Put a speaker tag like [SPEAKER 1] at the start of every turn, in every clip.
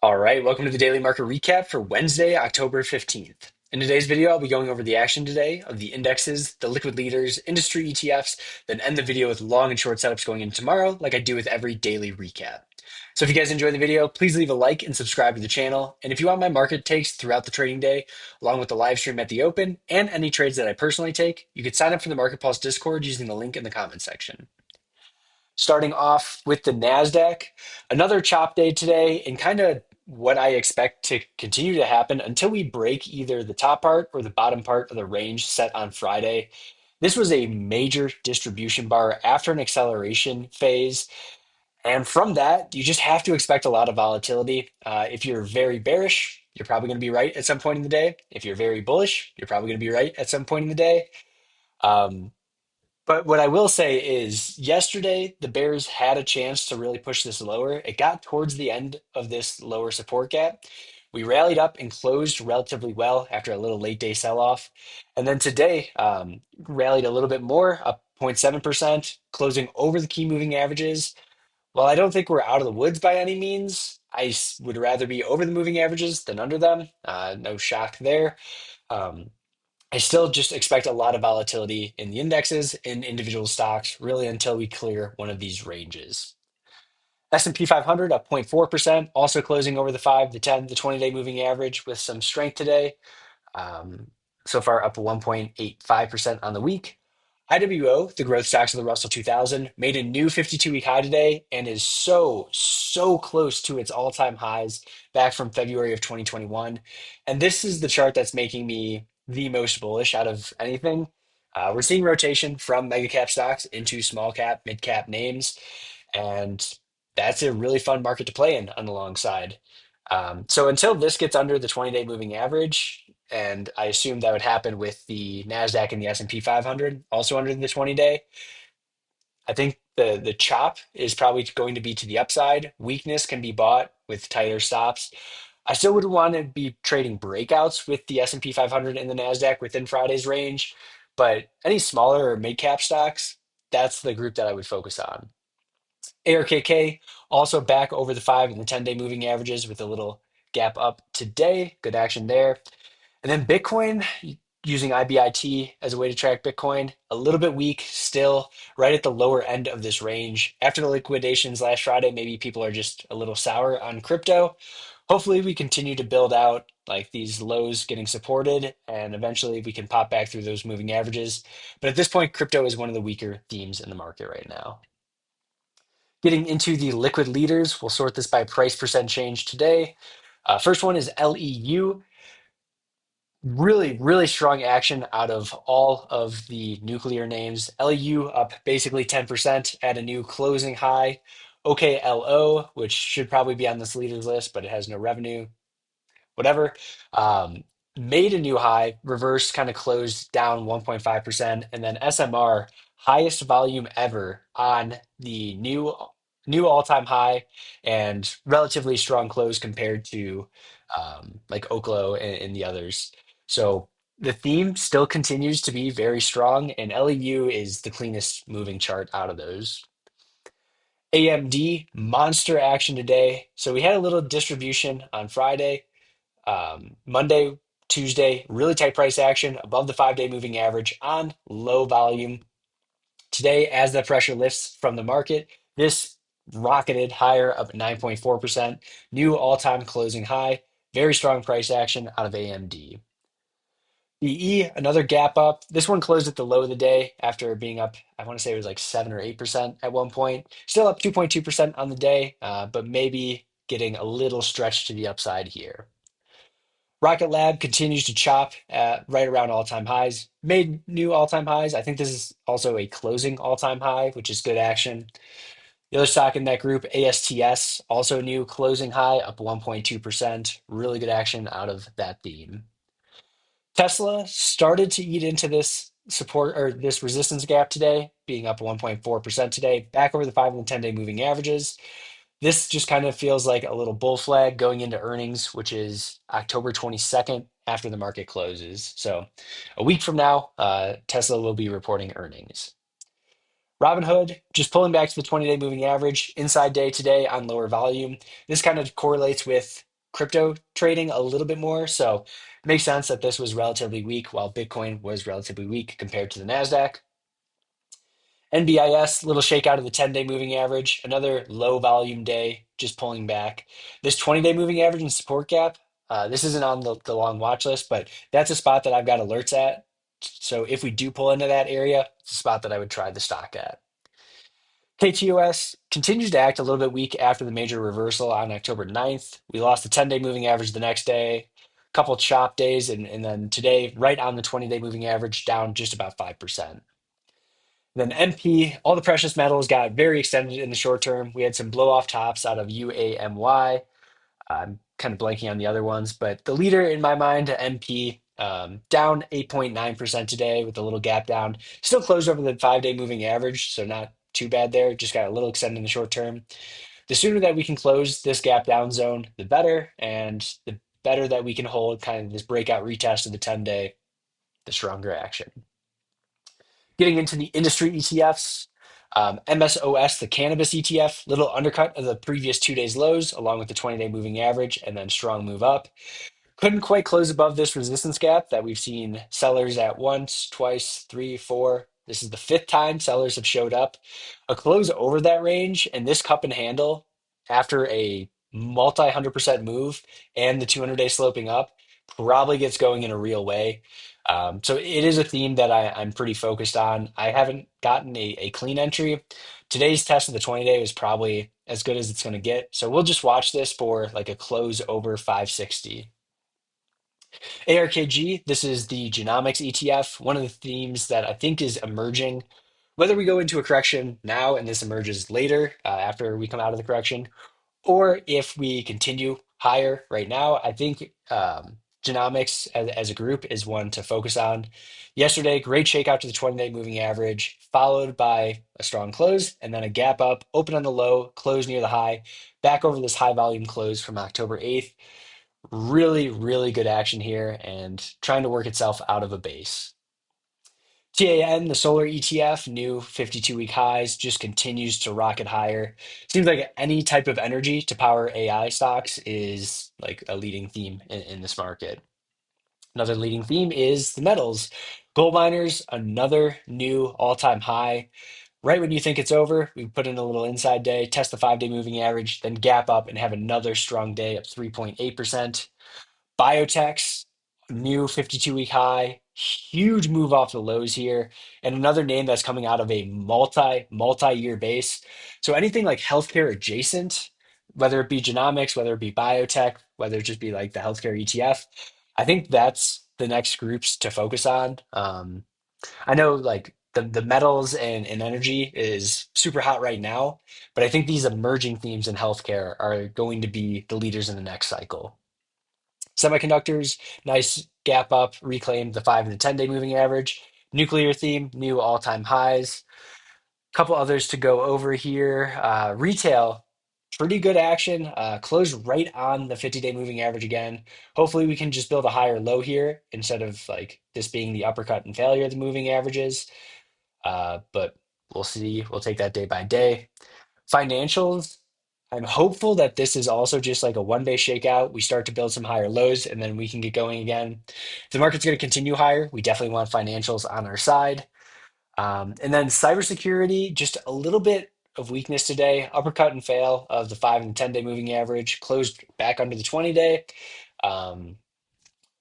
[SPEAKER 1] All right, welcome to the daily market recap for Wednesday, October 15th. In today's video, I'll be going over the action today of the indexes, the liquid leaders, industry ETFs, then end the video with long and short setups going into tomorrow, like I do with every daily recap. So if you guys enjoy the video, please leave a like and subscribe to the channel. And if you want my market takes throughout the trading day, along with the live stream at the open and any trades that I personally take, you can sign up for the Market Pulse Discord using the link in the comment section. Starting off with the NASDAQ, another chop day today, and kind of what I expect to continue to happen until we break either the top part or the bottom part of the range set on Friday. This was a major distribution bar after an acceleration phase. And from that, you just have to expect a lot of volatility. If you're very bearish, you're probably going to be right at some point in the day. If you're very bullish, you're probably going to be right at some point in the day. Um, but what I will say is, yesterday, the Bears had a chance to really push this lower. It got towards the end of this lower support gap. We rallied up and closed relatively well after a little late day sell off. And then today, rallied a little bit more, up 0.7%, closing over the key moving averages. While I don't think we're out of the woods by any means, would rather be over the moving averages than under them. No shock there. Um, I still just expect a lot of volatility in the indexes, in individual stocks, really until we clear one of these ranges. S&P 500 up 0.4%, also closing over the 5, the 10, the 20-day moving average with some strength today. Um, so far up 1.85% on the week. IWO, the growth stocks of the Russell 2000, made a new 52-week high today and is so close to its all-time highs back from February of 2021. And this is the chart that's making me the most bullish out of anything. We're seeing rotation from mega cap stocks into small cap, mid cap names, and that's a really fun market to play in on the long side. So until this gets under the 20-day moving average, and I assume that would happen with the Nasdaq and the S&P 500 also under the 20-day. I think the chop is probably going to be to the upside. Weakness can be bought with tighter stops. I still would want to be trading breakouts with the S&P 500 and the Nasdaq within Friday's range, but any smaller or mid cap stocks, that's the group that I would focus on. ARKK also back over the 5 and the 10-day moving averages with a little gap up today. Good action there. And then Bitcoin, using IBIT as a way to track Bitcoin, a little bit weak, still right at the lower end of this range. After the liquidations last Friday, maybe people are just a little sour on crypto. Hopefully, we continue to build out like these lows getting supported, and eventually we can pop back through those moving averages. But at this point, crypto is one of the weaker themes in the market right now. Getting into the liquid leaders, we'll sort this by price percent change today. First one is LEU. Really strong action out of all of the nuclear names. LEU up basically 10% at a new closing high. OKLO, which should probably be on this leaders list, but it has no revenue, whatever, um, made a new high, reversed, kind of closed down 1.5%. And then SMR, highest volume ever on the new all-time high and relatively strong close compared to like Oklo and the others. So the theme still continues to be very strong, and LEU is the cleanest moving chart out of those. AMD, monster action today. So we had a little distribution on Friday. Monday, Tuesday, really tight price action above the 5-day moving average on low volume. Today, as the pressure lifts from the market, this rocketed higher up at 9.4%, new all-time closing high. Very strong price action out of AMD. EE, another gap up. This one closed at the low of the day after being up, I want to say it was like 7 or 8% at one point. Still up 2.2% on the day, but maybe getting a little stretched to the upside here. Rocket Lab continues to chop at right around all-time highs, made new all-time highs. I think this is also a closing all-time high, which is good action. The other stock in that group, ASTS, also new closing high, up 1.2%. Really good action out of that theme. Tesla started to eat into this support or this resistance gap today, being up 1.4% today, back over the 5 and 10-day moving averages. This just kind of feels like a little bull flag going into earnings, which is October 22nd after the market closes. So a week from now, Tesla will be reporting earnings. Robinhood just pulling back to the 20-day moving average, inside day today on lower volume. This kind of correlates with crypto trading a little bit more. So it makes sense that this was relatively weak while Bitcoin was relatively weak compared to the NASDAQ. NBIS, little shakeout of the 10-day moving average, another low volume day, just pulling back. This 20-day moving average and support gap, this isn't on the long watch list, but that's a spot that I've got alerts at. So if we do pull into that area, it's a spot that I would try the stock at. KTOS continues to act a little bit weak after the major reversal on October 9th. We lost the 10-day moving average the next day, a couple chop days, and then today, right on the 20-day moving average, down just about 5%. Then MP, all the precious metals got very extended in the short term. We had some blow off tops out of UAMY. I'm kind of blanking on the other ones, but the leader in my mind, MP, down 8.9% today with a little gap down. Still closed over the 5-day moving average, so not too bad there. Just got a little extended in the short term. The sooner that we can close this gap down zone, the better. And the better that we can hold kind of this breakout retest of the 10-day, the stronger action. Getting into the industry ETFs, MSOS, the cannabis ETF, little undercut of the previous 2 days lows, along with the 20-day moving average, and then strong move up. Couldn't quite close above this resistance gap that we've seen sellers at once, twice, three, four. This is the fifth time sellers have showed up. A close over that range and this cup and handle after a multi 100% move and the 200-day sloping up probably gets going in a real way. So it is a theme that I'm pretty focused on. I haven't gotten a clean entry. Today's test of the 20-day was probably as good as it's going to get. So we'll just watch this for like a close over 560. ARKG, this is the genomics ETF, one of the themes that I think is emerging. Whether we go into a correction now and this emerges later after we come out of the correction, or if we continue higher right now, I think genomics as a group is one to focus on. Yesterday, great shakeout to the 20-day moving average, followed by a strong close and then a gap up, open on the low, close near the high, back over this high volume close from October 8th. Really, really good action here and trying to work itself out of a base. TAN, the solar ETF, new 52-week highs, just continues to rocket higher. Seems like any type of energy to power AI stocks is like a leading theme in this market. Another leading theme is the metals. Gold miners, another new all-time high. Right when you think it's over, we put in a little inside day, test the 5-day moving average, then gap up and have another strong day of 3.8%. Biotechs, new 52-week high, huge move off the lows here, and another name that's coming out of a multi-year base. So anything like healthcare adjacent, whether it be genomics, whether it be biotech, whether it just be like the healthcare ETF, I think that's the next groups to focus on. I know like the metals and energy is super hot right now, but I think these emerging themes in healthcare are going to be the leaders in the next cycle. Semiconductors, nice gap up, reclaimed the 5 and the 10-day moving average. Nuclear theme, new all-time highs. Couple others to go over here. Retail, pretty good action. Closed right on the 50-day moving average again. Hopefully we can just build a higher low here instead of like this being the uppercut and failure of the moving averages. But we'll see. We'll take that day by day. Financials, I'm hopeful that this is also just like a 1-day shakeout. We start to build some higher lows and then we can get going again. If the market's going to continue higher, we definitely want financials on our side. And then cybersecurity, just a little bit of weakness today. Uppercut and fail of the 5 and 10-day moving average, closed back under the 20-day.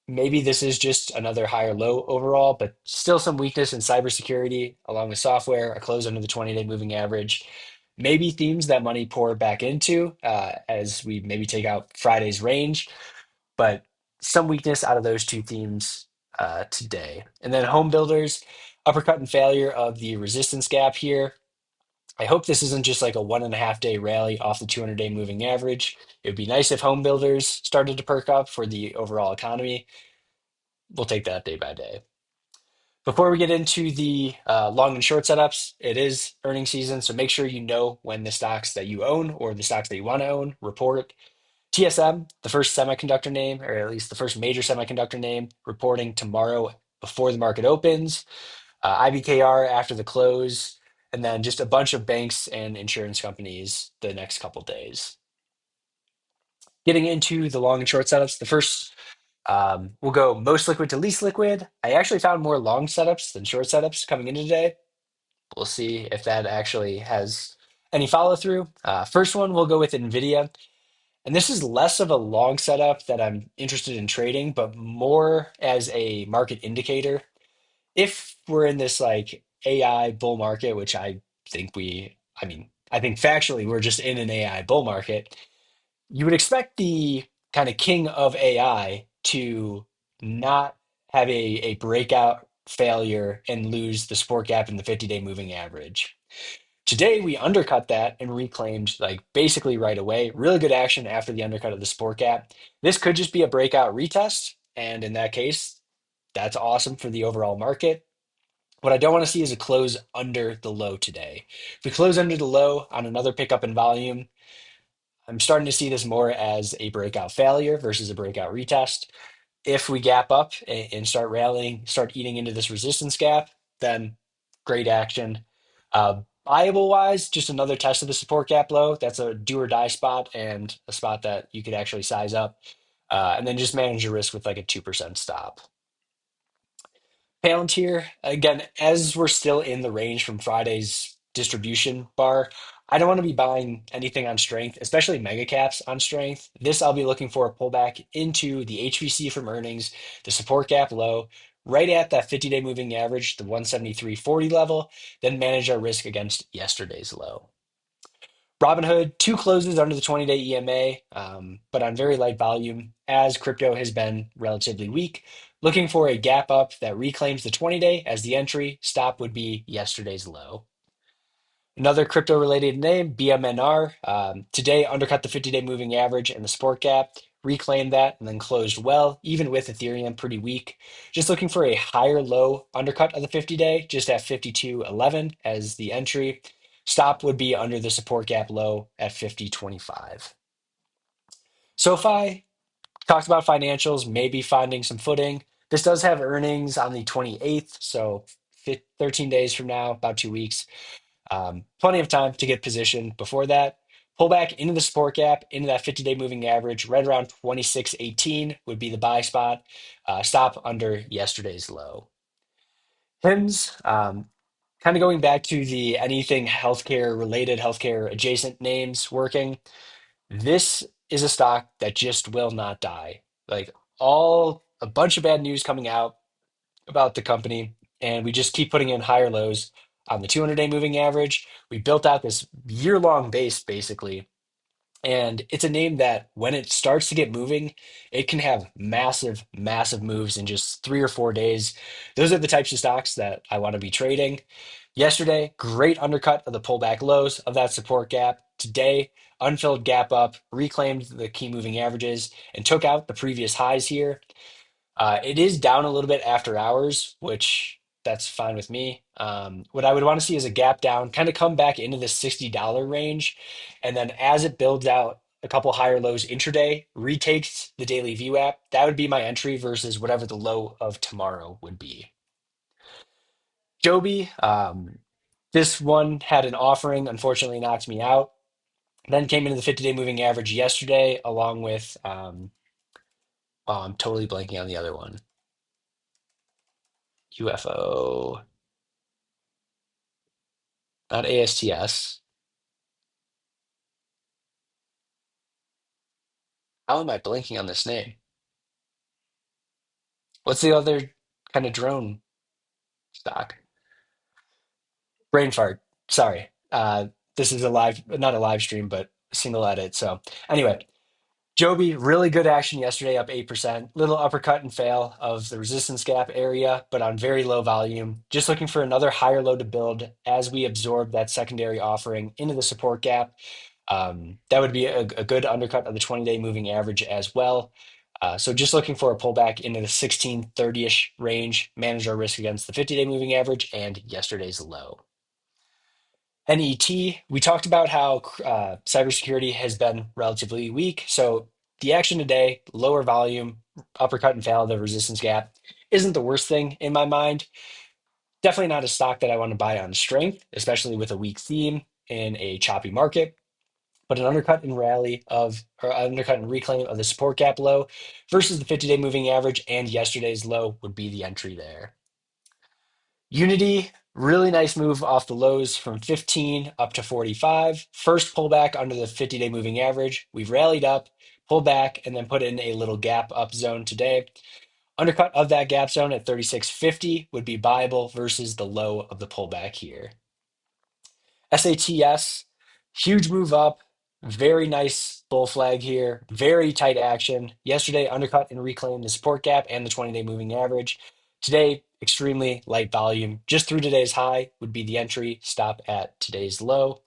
[SPEAKER 1] Maybe this is just another higher low overall, but still some weakness in cybersecurity along with software, a close under the 20-day moving average. Maybe themes that money pour back into as we maybe take out Friday's range, but some weakness out of those two themes today. And then home builders, uppercut and failure of the resistance gap here. I hope this isn't just like a 1.5-day rally off the 200-day moving average. It would be nice if home builders started to perk up for the overall economy. We'll take that day by day. Before we get into the long and short setups, it is earnings season, so make sure you know when the stocks that you own or the stocks that you want to own report. TSM, the first semiconductor name, or at least the first major semiconductor name, reporting tomorrow before the market opens. IBKR after the close, and then just a bunch of banks and insurance companies the next couple days. Getting into the long and short setups, the first we'll go most liquid to least liquid. I actually found more long setups than short setups coming into today. We'll see if that actually has any follow through. First one, we'll go with NVIDIA. And this is less of a long setup that I'm interested in trading, but more as a market indicator. If we're in this like AI bull market, which I mean, I think factually we're just in an AI bull market, you would expect the kind of king of AI to not have a breakout failure and lose the support gap in the 50-day moving average. Today, we undercut that and reclaimed like basically right away. Really good action after the undercut of the support gap. This could just be a breakout retest. And in that case, that's awesome for the overall market. What I don't want to see is a close under the low today. If we close under the low on another pickup in volume, I'm starting to see this more as a breakout failure versus a breakout retest. If we gap up and start rallying, start eating into this resistance gap, then great action. Buyable wise, just another test of the support gap low. That's a do or die spot and a spot that you could actually size up. And then just manage your risk with like a 2% stop. Palantir, again, as we're still in the range from Friday's distribution bar, I don't want to be buying anything on strength, especially mega caps on strength. This I'll be looking for a pullback into the HVC from earnings, the support gap low, right at that 50-day moving average, the 173.40 level, then manage our risk against yesterday's low. Robinhood, two closes under the 20-day EMA, but on very light volume, as crypto has been relatively weak. Looking for a gap up that reclaims the 20-day as the entry. Stop would be yesterday's low. Another crypto-related name, BMNR. Today undercut the 50-day moving average and the support gap, reclaimed that, and then closed well, even with Ethereum pretty weak. Just looking for a higher low undercut of the 50-day, just at 52.11 as the entry. Stop would be under the support gap low at 50.25. SoFi, talked about financials, maybe finding some footing. This does have earnings on the 28th, so 13 days from now, about 2 weeks. Plenty of time to get positioned before that. Pull back into the support gap, into that 50-day moving average, right around 26.18 would be the buy spot. Stop under yesterday's low. HIMS, kind of going back to the anything healthcare related, healthcare adjacent names working. This is a stock that just will not die. Like all a bunch of bad news coming out about the company, and we just keep putting in higher lows on the 200-day moving average. We built out this year-long base basically, and it's a name that when it starts to get moving, it can have massive, massive moves in just 3 or 4 days. Those are the types of stocks that I want to be trading. Yesterday, great undercut of the pullback lows of that support gap. Today, unfilled gap up, reclaimed the key moving averages, and took out the previous highs here. It is down a little bit after hours, which that's fine with me. What I would want to see is a gap down, kind of come back into the $60 range. And then as it builds out a couple higher lows intraday, retakes the daily view app, that would be my entry versus whatever the low of tomorrow would be. Joby, this one had an offering, unfortunately knocked me out. Then came into the 50-day moving average yesterday, along with, oh, I'm totally blanking on the other one. UFO. Not ASTS. How am I blanking on this name? What's the other kind of drone stock? Brain fart. Sorry. This is a live, not a live stream, but single edit. So anyway, Joby, really good action yesterday, up 8%. Little uppercut and fail of the resistance gap area, but on very low volume. Just looking for another higher low to build as we absorb that secondary offering into the support gap. That would be a good undercut of the 20-day moving average as well. So just looking for a pullback into the 1630-ish range, manage our risk against the 50-day moving average and yesterday's low. NET, we talked about how cybersecurity has been relatively weak. So the action today, lower volume, uppercut and fail of the resistance gap, isn't the worst thing in my mind. Definitely not a stock that I want to buy on strength, especially with a weak theme in a choppy market. but an undercut and rally of, or undercut and reclaim of the support gap low versus the 50-day moving average and yesterday's low would be the entry there. Unity, really nice move off the lows from 15 up to 45. First pullback under the 50-day moving average. We've rallied up, pulled back, and then put in a little gap up zone today. Undercut of that gap zone at 36.50 would be buyable versus the low of the pullback here. SATS, huge move up, very nice bull flag here, very tight action. Yesterday, undercut and reclaimed the support gap and the 20-day moving average. Today, extremely light volume. Just through today's high would be the entry, stop at today's low.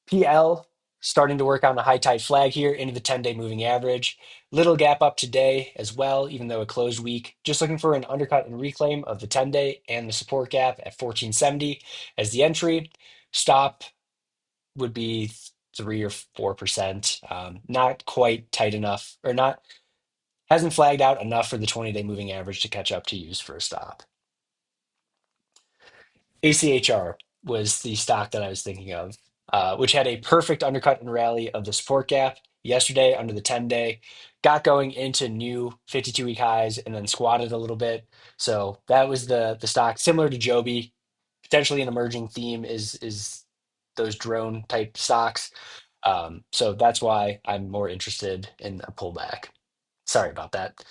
[SPEAKER 1] PL starting to work on the high tide flag here into the 10-day moving average. Little gap up today as well, even though it closed weak. Just looking for an undercut and reclaim of the 10-day and the support gap at 1470 as the entry. Stop would be 3 or 4%. Not quite tight enough, or not, hasn't flagged out enough for the 20-day moving average to catch up to use for a stop. ACHR was the stock that I was thinking of, which had a perfect undercut and rally of the support gap yesterday under the 10-day, got going into new 52-week highs and then squatted a little bit. So that was the stock, similar to Joby. Potentially an emerging theme is those drone type stocks. So that's why I'm more interested in a pullback. Sorry about that.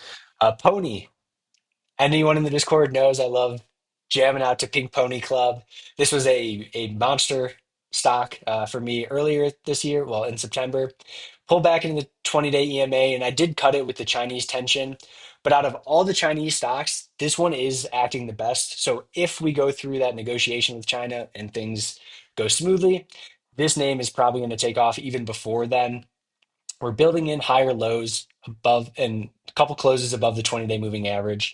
[SPEAKER 1] Pony. Anyone in the Discord knows I love jamming out to Pink Pony Club. This was a monster stock for me earlier this year, well, in September. Pulled back into the 20-day EMA, and I did cut it with the Chinese tension. But out of all the Chinese stocks, this one is acting the best. So if we go through that negotiation with China and things go smoothly, this name is probably going to take off even before then. We're building in higher lows above and a couple closes above the 20-day moving average.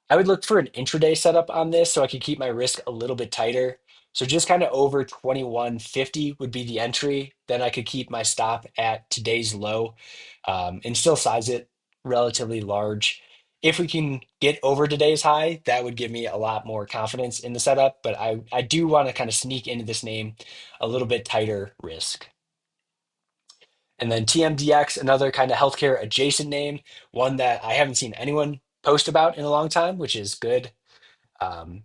[SPEAKER 1] I would look for an intraday setup on this so I could keep my risk a little bit tighter. So just kind of over 2150 would be the entry. Then I could keep my stop at today's low and still size it relatively large. If we can get over today's high, that would give me a lot more confidence in the setup. But I do want to kind of sneak into this name a little bit tighter risk. And then TMDX, another kind of healthcare adjacent name, one that I haven't seen anyone post about in a long time, which is good. Um,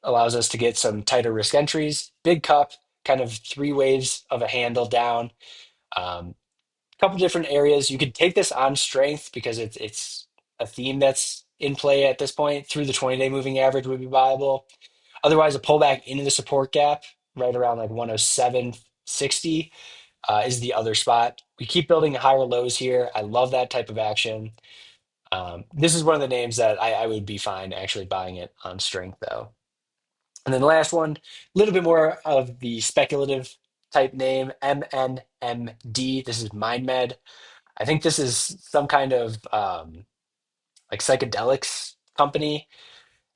[SPEAKER 1] Allows us to get some tighter risk entries. Big cup, kind of three waves of a handle down. Couple different areas. You could take this on strength because it's a theme that's in play at this point. Through the 20-day moving average would be viable. Otherwise, a pullback into the support gap right around like 107.60 is the other spot. We keep building higher lows here. I love that type of action. This is one of the names that I would be fine actually buying it on strength, though. And then the last one, a little bit more of the speculative type name, MNMD. This is MindMed. I think this is some kind of like psychedelics company.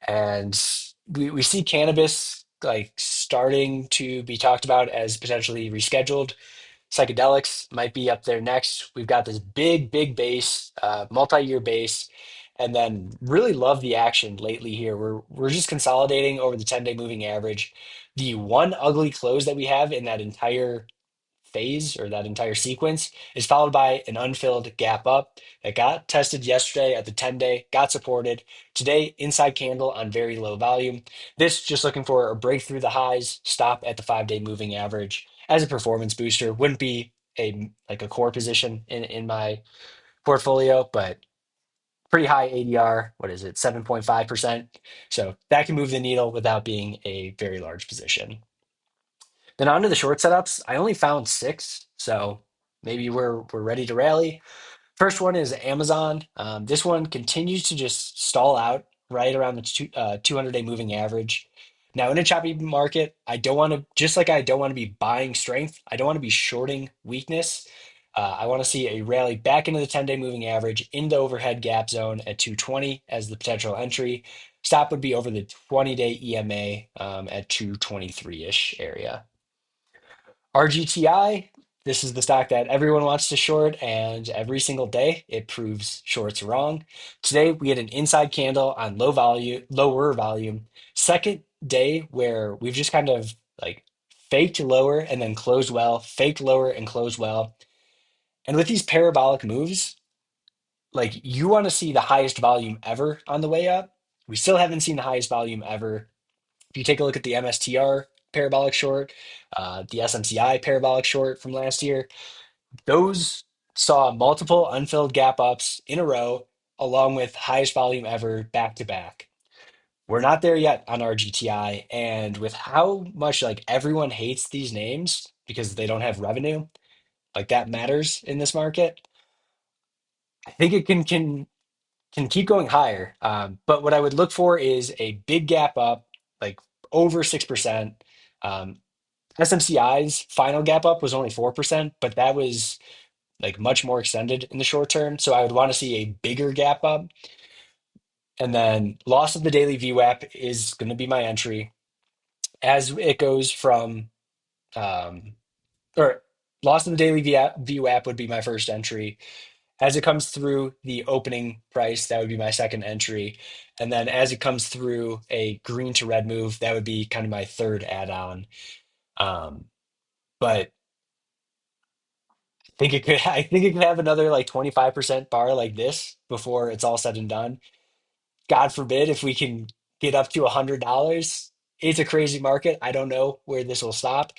[SPEAKER 1] And we see cannabis like starting to be talked about as potentially rescheduled. Psychedelics might be up there next. We've got this big base, multi-year base, and then really love the action lately here. We're just consolidating over the 10-day moving average. The one ugly close that we have in that entire phase or that entire sequence is followed by an unfilled gap up that got tested yesterday at the 10-day, got supported. Today, inside candle on very low volume. This just looking for a break through the highs, stop at the 5-day moving average as a performance booster. Wouldn't be a like a core position in my portfolio, but pretty high ADR. What is it? 7.5%. So that can move the needle without being a very large position. Then onto the short setups. I only found six, so maybe we're ready to rally. First one is Amazon. This one continues to just stall out right around the 200-day moving average. Now, in a choppy market, I don't want to, just like I don't want to be buying strength, I don't want to be shorting weakness. I want to see a rally back into the 10-day moving average in the overhead gap zone at 220 as the potential entry. Stop would be over the 20-day EMA at 223-ish area. RGTI, this is the stock that everyone wants to short, and every single day it proves shorts wrong. Today we had an inside candle on lower volume. Second day where we've just kind of like faked lower and then closed well, faked lower and closed well. And with these parabolic moves, like you want to see the highest volume ever on the way up. We still haven't seen the highest volume ever. If you take a look at the MSTR parabolic short, the SMCI parabolic short from last year, those saw multiple unfilled gap ups in a row, along with highest volume ever back to back. We're not there yet on RGTI, and with how much like everyone hates these names because they don't have revenue, like that matters in this market. I think it can keep going higher. But what I would look for is a big gap up, like over 6%. Um, SMCI's final gap up was only 4%, but that was like much more extended in the short term. So I would want to see a bigger gap up. And then loss of the daily VWAP is going to be my entry as it goes from, um, or loss of the daily VWAP would be my first entry. As it comes through the opening price, that would be my second entry. And then as it comes through a green to red move, that would be kind of my third add-on. But I think it could have another like 25% bar like this before it's all said and done. God forbid if we can get up to $100. It's a crazy market. I don't know where this will stop.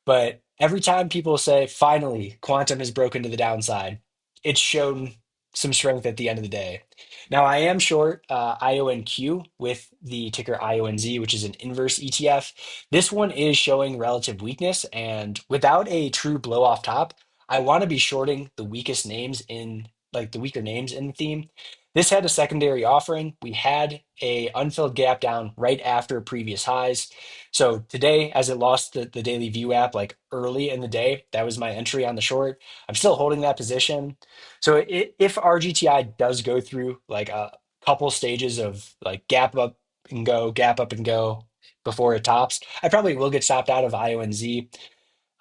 [SPEAKER 1] But every time people say, finally, quantum has broken to the downside, it's shown some strength at the end of the day. Now, I am short IONQ with the ticker IONZ, which is an inverse ETF. This one is showing relative weakness. And without a true blow off top, I want to be shorting the weakest names in, like the weaker names in the theme. This had a secondary offering. We had a unfilled gap down right after previous highs. So today, as it lost the daily view app like early in the day, that was my entry on the short. I'm still holding that position. So if RGTI does go through like a couple stages of like gap up and go before it tops, I probably will get stopped out of IONZ.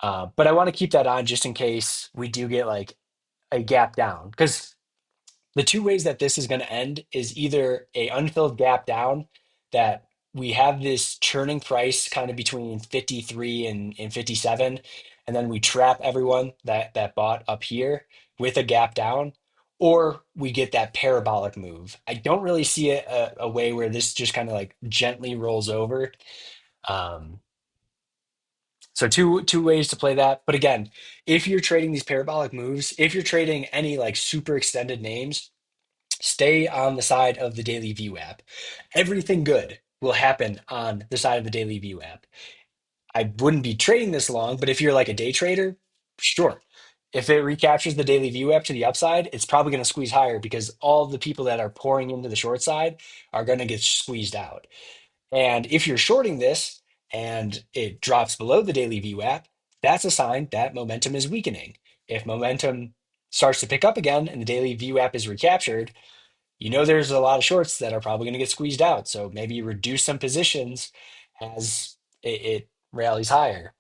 [SPEAKER 1] But I want to keep that on just in case we do get like a gap down because the two ways that this is going to end is either a unfilled gap down that we have this churning price kind of between 53 and 57, and then we trap everyone that bought up here with a gap down, or we get that parabolic move. I don't really see a way where this just kind of like gently rolls over. Um, so two ways to play that. But again, if you're trading these parabolic moves, if you're trading any like super extended names, stay on the side of the daily view app. Everything good will happen on the side of the daily view app. I wouldn't be trading this long, but if you're like a day trader, sure. If it recaptures the daily view app to the upside, it's probably going to squeeze higher because all the people that are pouring into the short side are going to get squeezed out. And if you're shorting this and it drops below the daily view app, that's a sign that momentum is weakening. If momentum starts to pick up again and the daily view app is recaptured, you know there's a lot of shorts that are probably going to get squeezed out. So maybe you reduce some positions as it rallies higher.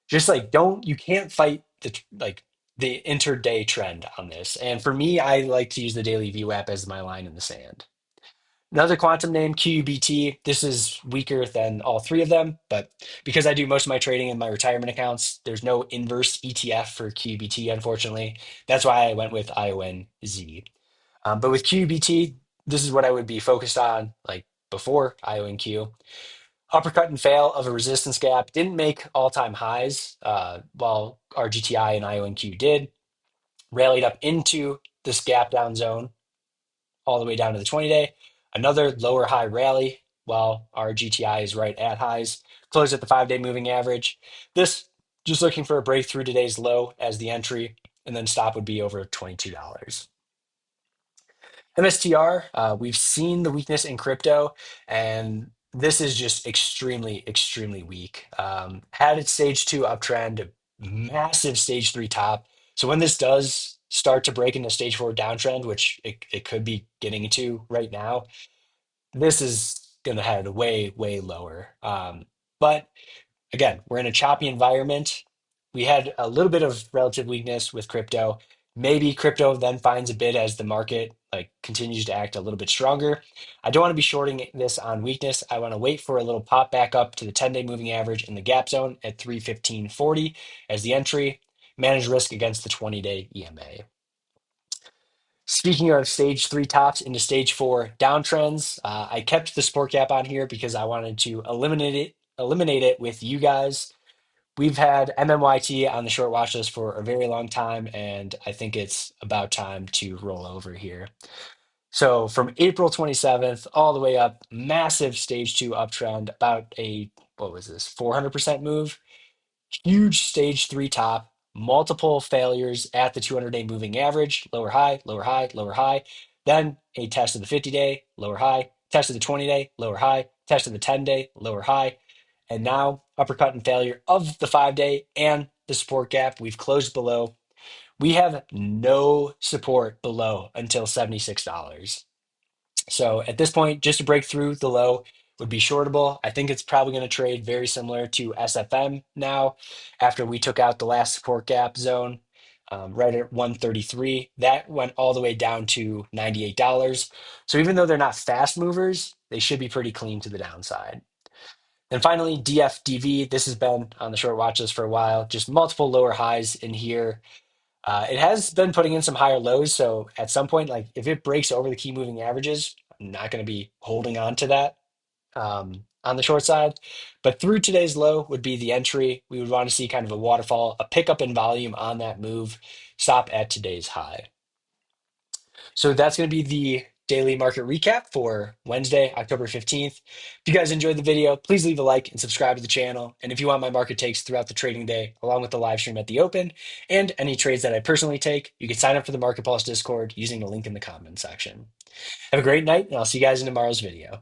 [SPEAKER 1] Just like you can't fight the intraday trend on this. And for me, I like to use the daily view app as my line in the sand. Another quantum name, QUBT. This is weaker than all three of them, but because I do most of my trading in my retirement accounts, there's no inverse ETF for QUBT, unfortunately. That's why I went with IONZ. But with QUBT, this is what I would be focused on, like before IONQ. Uppercut and fail of a resistance gap didn't make all-time highs, while RGTI and IONQ did. Rallied up into this gap down zone all the way down to the 20-day. Another lower high rally while RGTI is right at highs. Closed at the 5-day moving average. This just looking for a breakthrough today's low as the entry, and then stop would be over $22. MSTR, we've seen the weakness in crypto, and this is just extremely, extremely weak. Had its stage two uptrend, massive stage three top. So when this does start to break into stage four downtrend, which it could be getting into right now, this is going to head way, way lower. But again, we're in a choppy environment. We had a little bit of relative weakness with crypto. Maybe crypto then finds a bid as the market like continues to act a little bit stronger. I don't want to be shorting this on weakness. I want to wait for a little pop back up to the 10-day moving average in the gap zone at 315.40 as the entry. Manage risk against the 20-day EMA. Speaking of stage three tops into stage four downtrends, I kept the sport gap on here because I wanted to eliminate it with you guys. We've had MMYT on the short watch list for a very long time, and I think it's about time to roll over here. So from April 27th all the way up, massive stage two uptrend, about a, what was this, 400% move, huge stage three top, multiple failures at the 200-day moving average, lower high, lower high, lower high. Then a test of the 50-day, lower high, test of the 20-day, lower high, test of the 10-day, lower high. And now uppercut and failure of the 5-day and the support gap. We've closed below. We have no support below until $76. So at this point, just to break through the low would be shortable. I think it's probably going to trade very similar to SFM now after we took out the last support gap zone right at 133. That went all the way down to $98. So even though they're not fast movers, they should be pretty clean to the downside. And finally, DFDV. This has been on the short watch list for a while, just multiple lower highs in here. It has been putting in some higher lows. So at some point, like if it breaks over the key moving averages, I'm not going to be holding on to that on the short side. But through today's low would be the entry. We would want to see kind of a waterfall, a pickup in volume on that move, stop at today's high. So that's going to be the daily market recap for Wednesday, October 15th. If you guys enjoyed the video, please leave a like and subscribe to the channel. And if you want my market takes throughout the trading day, along with the live stream at the open and any trades that I personally take, you can sign up for the Market Pulse Discord using the link in the comment section. Have a great night, and I'll see you guys in tomorrow's video.